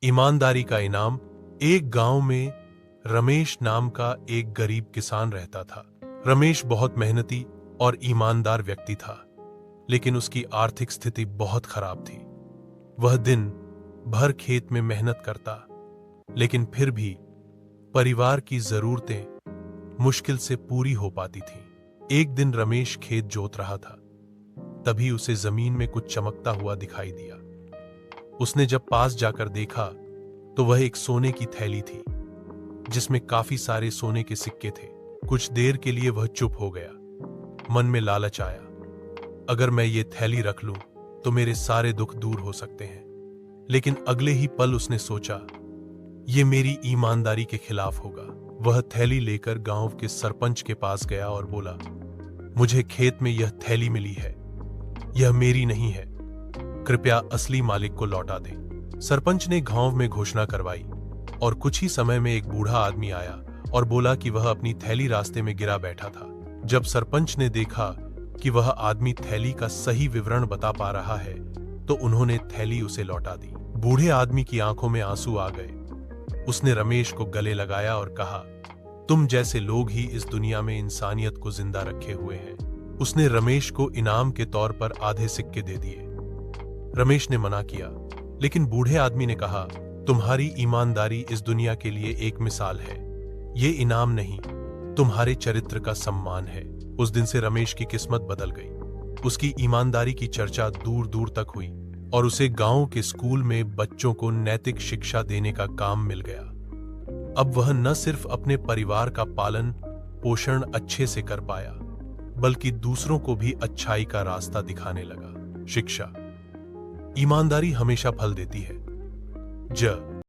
ईमानदारी का इनाम। एक गांव में रमेश नाम का एक गरीब किसान रहता था। रमेश बहुत मेहनती और ईमानदार व्यक्ति था, लेकिन उसकी आर्थिक स्थिति बहुत खराब थी। वह दिन भर खेत में मेहनत करता, लेकिन फिर भी परिवार की जरूरतें मुश्किल से पूरी हो पाती थीं। एक दिन रमेश खेत जोत रहा था, तभी उसे जमीन में कुछ चमकता हुआ दिखाई दिया। उसने जब पास जाकर देखा तो वह एक सोने की थैली थी, जिसमें काफी सारे सोने के सिक्के थे। कुछ देर के लिए वह चुप हो गया। मन में लालच आया, अगर मैं ये थैली रख लूं तो मेरे सारे दुख दूर हो सकते हैं। लेकिन अगले ही पल उसने सोचा, ये मेरी ईमानदारी के खिलाफ होगा। वह थैली लेकर गांव के सरपंच के पास गया और बोला, मुझे खेत में यह थैली मिली है, यह मेरी नहीं है, कृपया असली मालिक को लौटा दें। सरपंच ने गांव में घोषणा करवाई और कुछ ही समय में एक बूढ़ा आदमी आया और बोला कि वह अपनी थैली रास्ते में गिरा बैठा था। जब सरपंच ने देखा कि वह आदमी थैली का सही विवरण बता पा रहा है, तो उन्होंने थैली उसे लौटा दी। बूढ़े आदमी की आंखों में आंसू आ गए। उसने रमेश को गले लगाया और कहा, तुम जैसे लोग ही इस दुनिया में इंसानियत को जिंदा रखे हुए हैं। उसने रमेश को इनाम के तौर पर आधे सिक्के दे दिए। रमेश ने मना किया, लेकिन बूढ़े आदमी ने कहा, तुम्हारी ईमानदारी इस दुनिया के लिए एक मिसाल है, ये इनाम नहीं, तुम्हारे चरित्र का सम्मान है। उस दिन से रमेश की किस्मत बदल गई। उसकी ईमानदारी की चर्चा दूर दूर तक हुई और उसे गांव के स्कूल में बच्चों को नैतिक शिक्षा देने का काम मिल गया। अब वह न सिर्फ अपने परिवार का पालन पोषण अच्छे से कर पाया, बल्कि दूसरों को भी अच्छाई का रास्ता दिखाने लगा। शिक्षा। ईमानदारी हमेशा फल देती है। ज